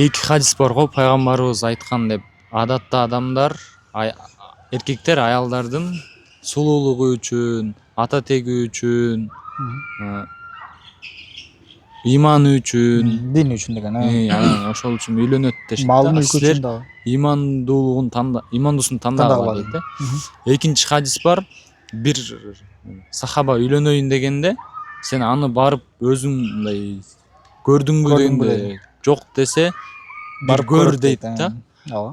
эки хадис бар го, пайгамбарыбыз айткан деп. Адатта адамдар, эркектер аялдардын сулуулугу үчүн, ата теги үчүн, иманы үчүн, дини үчүн деген. анан ошол үчүн үйлөнөт дешет. Мал мүлкү Силер үчүн дагы. имандуусун тандагыла дейт. Экинчи хадис бар. Бир сахаба үйлөнөйүн дегенде, сен аны барып өзүң мындай көрдүңбү дегенде, жок десе, барып көр дейт да.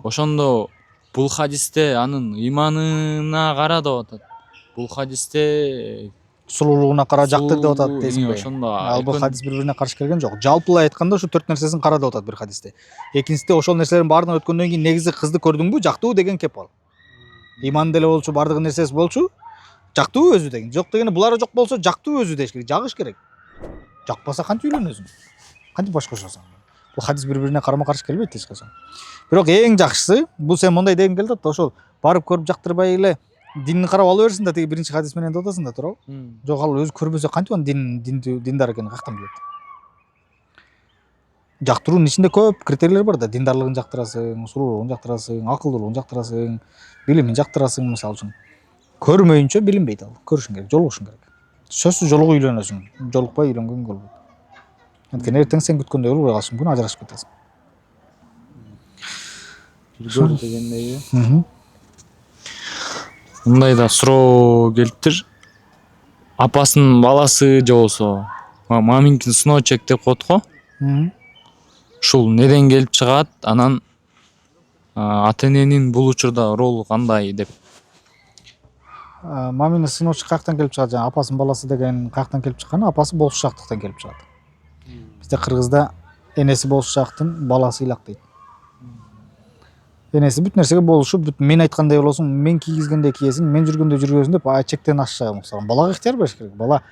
Ошондо бул хадисте анын иманына кара деп атат. Бул хадисте сулуулугуна кара, жакты деп атат дейсиңби? Ошондо Ал бул хадис бири-бирине каршы келген жок. Жалпылай айтканда ушу 4 нерсесин кара деп атат бир хадисте. Экинчисинде ошол нерселердин баардыгын өткөндөн кийин негизи кызды көрдүңбү, жактыбы деген кеп ал. Иман деле болчу, баардыгы нерсеси болчу, жактыбы өзү деген. Жок дегенде булары жок болсо, жактыбы өзү деш керек, жагыш керек. Жакпаса кантип үйлөнөсүң? Кантип баш кошосуң? Бул хадис бири-бирине карама-каршы келбейт эч качан. Бирок эң жакшысы, бул сен мондай дегиң келип атат, ошол барып көрүп жактырбай эле динин карап ала берсин да, тиги биринчи хадис менен деп атасың да, туурабы? Жок, ал өзү көрбөсө кантип анын диндар экенин каяктан билет? Жактыруунун ичинде көп критерийлер бар да. Диндарлыгын жактырасың, сулуулугун жактырасың, акылдуулугун жактырасың, билимин жактырасың, мисалы үчүн. Көрмөйүнчө билинбейт ал. Көрүшүң керек, жолугушуң керек. Сөзсүз жолугуп үйлөнөсүң. Жолукпай үйлөнгөнгө болбойт. Анткени эртең сен күткөндөй болбой калышы мүмкүн, ажырашып кетесиң. Көр дегендеги. Мындай да суроо келиптир. Апасынын баласы же болсо, маминкин сыночек деп коет го. Ушул неден келип чыгат? Анан ата эненин бул учурда ролу кандай деп. Маминин сыночек каяктан келип чыгат? Жана апасынын баласы деген каяктан келип чыкканы? Апасы болушчактыктан келип чыгат. Бизде кыргызда энеси болушчактын баласы ыйлак дейт. Энеси бүт нерсеге болушуп, мен айткандай болосуң, мен кийгизгендей кийесиң, мен жүргөндөй жүргөсүң деп чектен ашча муксаган. Балага ыктыяр бериш керек. Бала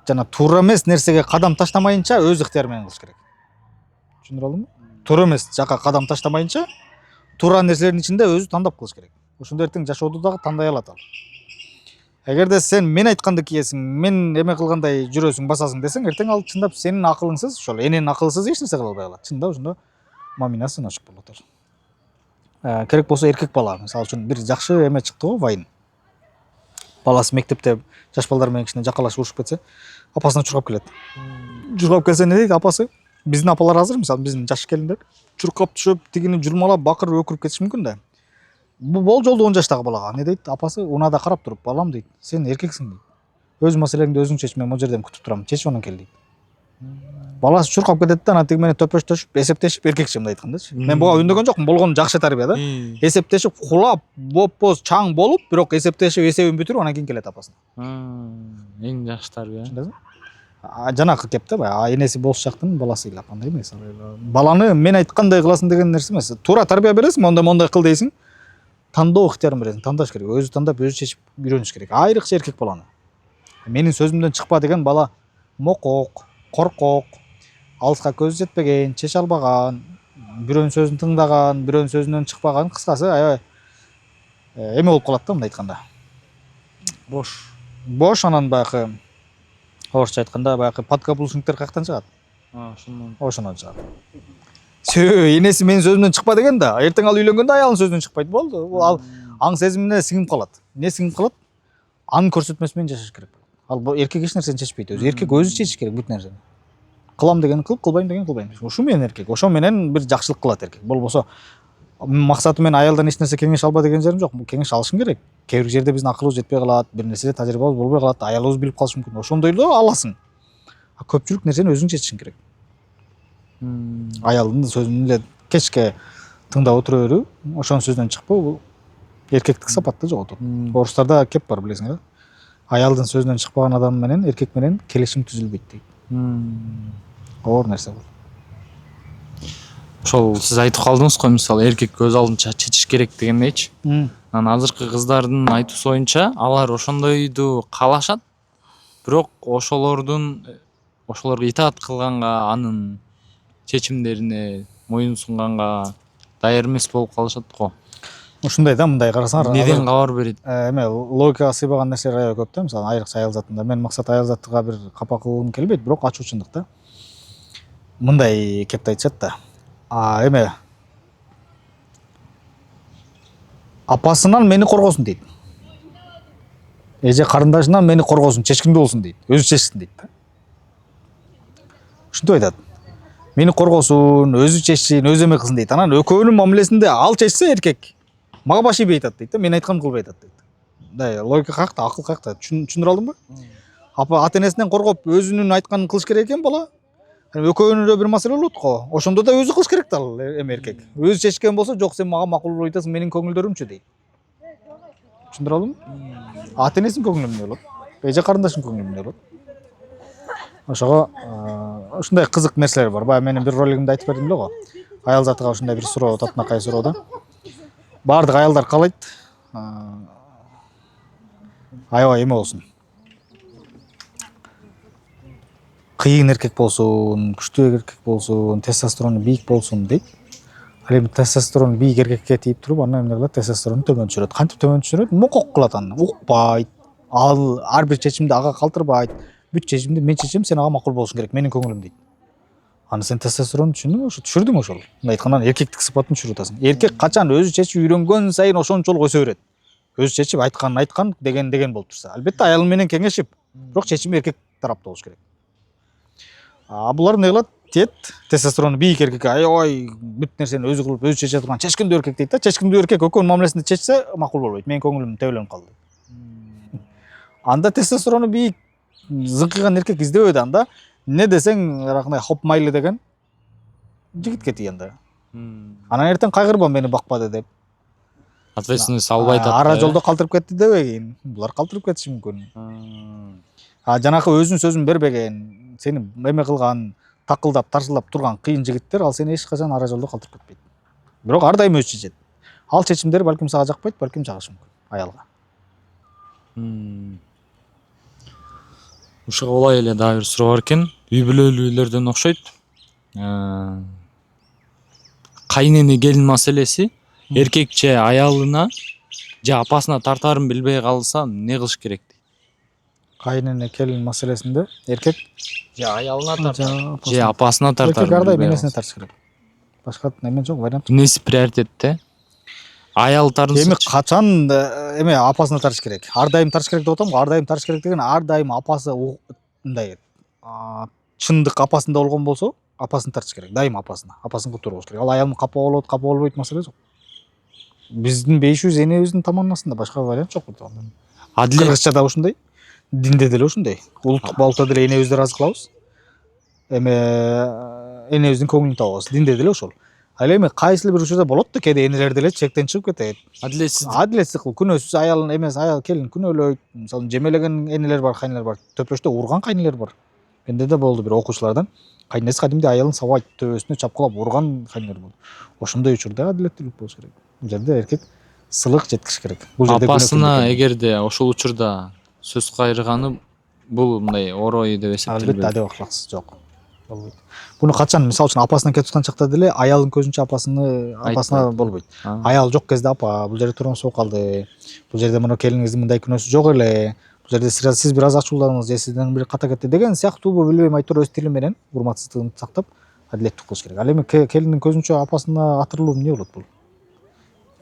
жана туура эмес нерсеге кадам таштамайынча өз ыктыяры менен кылыш керек. Түшүндүрүп алдыңбы? Туура эмес жака кадам таштамайынча туура нерселердин ичинде өзү тандап кылыш керек. Ошондо эртең жашоодо дагы тандай алат ал. Эгерде сен мен айтканды кийесиң, мен эме кылгандай жүрөсүң, басасың десең, эртең ал чындап сенин акылыңсыз, ошол эненин акылсыз эч нерсе кыла албай калат. Чындап ошондо мамина сыночек болуп атат. Керек болсо эркек бала, мисалы үчүн бир жакшы эме чыкты го, вайн. Баласы мектепте жаш балдар менен кичине жакалашып урушуп кетсе, апасына чуркап келет. Чуркап келсе не дейт апасы? Биздин апалар азыр, мисалы биздин жаш келиндер чуркап түшүп, тигини журмалап, бакырып, өкүрүп кетиши мүмкүн да. Бул болжолду 10 жаштагы балага. Не дейт? Апасы унаада карап туруп, балам дейт, сен эркексиң дейт. Өз маселеңди өзүң чеч, мен могу жерден күтүп турам. Чечип анан кел дейт. Баласы чуркап кетет да, анан тиги менен төпөштөшүп, эсептешип, эркекче мындай айткандачы. Мен буга үндөгөн жокмун, болгону жакшы тарбия да. Эсептешип, кулап, боп-боз чаң болуп, бирок эсептешип, эсебин бүтүрүп анан кийин келет апасына. Эң жакшы тарбия. Жанакы кеп да, баягы энеси болушчактын баласы ыйлап, андай эмес. Баланы мен айткандай кыласың деген нерсе эмес. Туура тарбия бересиң, мондай кыл дейсиң. Тандоо ыктыярын бересиң, тандаш керек. Өзү тандап, өзү чечип үйрөнүш керек. Айрыкча эркек баланы. Менин сөзүмдөн чыкпа деген бала мокок, коркок, алыска көзү жетпеген, чече албаган, бирөөнүн сөзүн тыңдаган, бирөөнүн сөзүнөн чыкпаган, кыскасы аябай эме болуп калат да, мындай айтканда. Бош, анан баягы орусча айтканда баягы подкаблучниктер каяктан чыгат? Ошондон чыгат. Энеси менин сөзүмдөн чыкпа деген да, эртең ал үйлөнгөндө аялынын сөзүнөн чыкпайт, болду. Ал аң сезимине сиңип калат. Не сиңип калат? Анын көрсөтмөсү менен жашаш керек. Ал эркек эч нерсени чечпейт өзү. Эркек өзү чечиш керек бүт нерсени. Кылам дегенин кылып, кылбайм дегенин кылбайм. Ушу менен эркек. Ошо менен бир жакшылык кылат эркек. Болбосо максаты мен аялдан эч нерсе кеңеш алба деген жерим жок. Кеңеш алышың керек. Кээ бир жерде биздин акылыбыз жетпей калат, бир нерседе тажрыйбабыз болбой калат, аялыбыз билип калышы мүмкүн. Ошондойло аласың. Көпчүлүк нерсени өзүң чечишиң керек. Аялдын сөзүн эле кечке тыңдап отура берүү, ошонун сөзүнөн чыкпоо бул эркектик сапатты жоготот. Орустарда кеп бар, билесиңер. Аялдын сөзүнөн чыкпаган адам менен эркек менен келишим түзүлбөйт дейт. Оор нерсе бул. Ошол сиз айтып калдыңыз го, мисалы эркек өз алдынча чечиш керек дегендейчи. Анан азыркы кыздардын айтуусу боюнча, алар ошондойду каалашат, бирок ошолорго итаат кылганга, анын чечимдерине моюн сунганга даяр эмес болуп калышат го. Ушундай да, мындай карасаңар. Неден кабар берет? Эме логикага сыйбаган нерселер аябай көп да, мисалы айрыкча аял затында. Мен максат аял затыга бир капа кылгым келбейт, бирок ачуучундук да. Мындай кеп айтышат да. эме апасынан мени коргосун дейт. Эже карындашынан мени коргосун, чечкиндүү болсун дейт. Өзү чечсин дейт да. Ушинтип айтат. Мени коргосун, өзү чечсин, өзү эме кылсын дейт. Анан экөөнүн мамилесинде ал чечсе эркек мага баш ийбей айтат дейт да. Мен айтканымды кылбай айтат дейт. Мындай логика каякта, акыл каякта? Түшүндүрө алдымбы? Апа ата энесинен коргоп өзүнүн айтканын кылыш керек экен бала. Экөөнүндө бир маселе болот го. Ошондо да өзү кылыш керек да ал эме эркек. Өзү чечкен болсо, жок сен мага макул болуп айтасың, менин көңүлдөрүмчү дейт. Түшүндүрө алдымбы? Ата энесинин көңүлү эмне болот? Эже карындашынын көңүлү эмне болот? Ошого ушундай кызык нерселер бар. Баягы менин бир ролигимде айтып бердим эле го. Аял затыга ушундай бир суроо, татынакай суроо да. Баардык аялдар каалайт аябай эме болсун. Кыйын эркек болсун, күчтүү эркек болсун, тестостерону бийик болсун дейт. Ал эми тестостерон бийик эркекке тийип туруп, анан эмне кылат? Тестостеронду төмөн түшүрөт. Кантип төмөн түшүрөт? Мокок кылат аны. Укпайт. Ал ар бир чечимди ага калтырбайт. Бүт чечимди мен чечем, сен ага макул болушуң керек, менин көңүлүм дейт. Аны сен тестостеронду түшүндүңбү? Ошо түшүрдүң ошол. Мындай айтканда эркектик сыпатын түшүрүп атасың. Эркек качан өзү чечип үйрөнгөн сайын ошончолук өсө берет. Өзү чечип айткан деген болуп турса. Албетте аялы менен кеңешип, бирок чечими эркек тарапта болуш керек. Булар эмне кылат? Тет тестостерону бийик эркекке аябай бүт нерсени өзү кылып, өзү чече турган чечкиндүү эркек дейт да. Чечкиндүү эркек экөөнүн мамилесинде чечсе макул болбойт. Менин көңүлүм тебеленип калды. Анда тестостерону бийик зыңкыган эркек издебейт анда. Не десең, кандай хоп майлы деген жигитке тиги анда. Анан эртең кайгырба мени бакпады деп. Ответственность албай атат. Ара жолдо калтырып кетти дебегин. Булар калтырып кетиши мүмкүн. Жанакы өзүнүн сөзүн бербеген, сени эме кылган, такылдап, тарсылдап турган кыйын жигиттер ал сени эч качан ара жолдо калтырып кетпейт. Бирок ар дайым өзү чечет. Ал чечимдер балким сага жакпайт, балким жагышы мүмкүн аялга. Ушуга улай эле дагы бир суроо бар экен. Үй бүлөлүүлөрдөн окшойт. Кайнене келин маселеси эркек же аялына же апасына тартаарын билбей калса эмне кылыш керек? Кайнене келин маселесинде эркек Же аялына тартар, же апасына тартар. Эркек ар дайым энесине тартыш керек. Башка эме жок, вариант. Эмнеси приоритетте? Аял тарынса. Эми качан эме апасына тартыш керек. Ар дайым тартыш керек деп атам го. Ар дайым тартыш керек деген ар дайым апасы мындай чындык апасында болгон болсо, апасын тартыш керек. Дайым апасына. Апасын кутуруп болуш керек. Ал аялым капа болот, капа болбойт маселе жок. Биздин бейишибиз энебиздин таманасында, башка вариант жок бул жагында. Адилет Кыргызчада ушундай, динде деле ушундай. Улуттук балыкта деле энебизди ыраазы кылабыз. Эме энебиздин көңүлүн табабыз. Динде деле ошол. Ал эми кайсыл бир учурда болот да, кээде энелер деле чектен чыгып кетет. Адилетсиз кылып, күнөөсүз аялын эмес, аял келин күнөөлөйт. Мисалы жемелеген энелер бар, кайнелер бар. Төпөштө урган кайнелер бар. Менде да болду бир окуучулардан. Кайнеси кадимде аялын сабайт, төбөсүнө чапкылап урган кайнелер болду. Ошондой учурда адилеттүүлүк болуш керек. Бул жерде эркек сылык жеткириш керек. Бул жерде апасына эгерде ошол учурда сөз кайрыганы бул мындай орой деп эсептелбейт. Албетте адеп акылаксыз жок. Болбойт. Буну качан мисалы үчүн апасынан кетип аткан чакта деле аялдын көзүнчө апасына болбойт. Аял жок кезде апа, бул жерде турган суук калды. Бул жерде мына келиңиздин мындай күнөөсү жок эле. Бул жерде сиз бир аз ачуулдандыңыз, же сизден бир ката кетти деген сыяктуу билбейм айтор өз тили менен урматсыздыгын сактап адилеттүү кылыш керек. Ал эми келиндин көзүнчө апасына атырылуу эмне болот бул?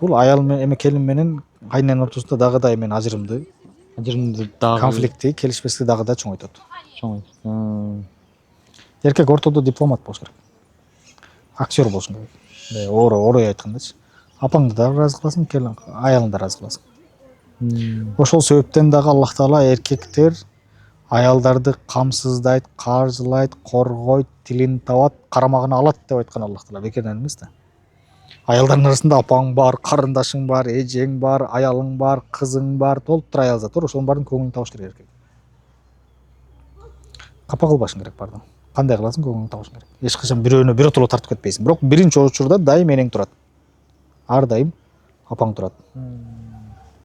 Бул аял менен эме келин менен кайненин ортосунда дагы да эмен ажырымды дагы конфликтти, келишпестикти дагы да чоңойтот. Эркек ортодо дипломат болуш керек. Актер болуш керек. Орой айткандачы. Апаңды да ыраазы кыласың, келин аялыңды да ыраазы кыласың. Ошол себептен дагы Аллах Таала эркектер аялдарды камсыздайт, каржылайт, коргойт, тилин табат, карамагына алат деп айткан Аллах Таала. Бекерден эмес да. Аялдардын арасында апаң бар, карындашың бар, эжең бар, аялың бар, кызың бар, толуптур аял зат бар. Ошонун баарын көңүлүн табыш керек эркек. Капа кылбашың керек бардыгын. Кандай кыласың, көңүлүн табышың керек. Эч качан бирөөнө биротоло тартып кетпейсиң. Бирок биринчи учурда дайым энең турат. Ар дайым апаң турат.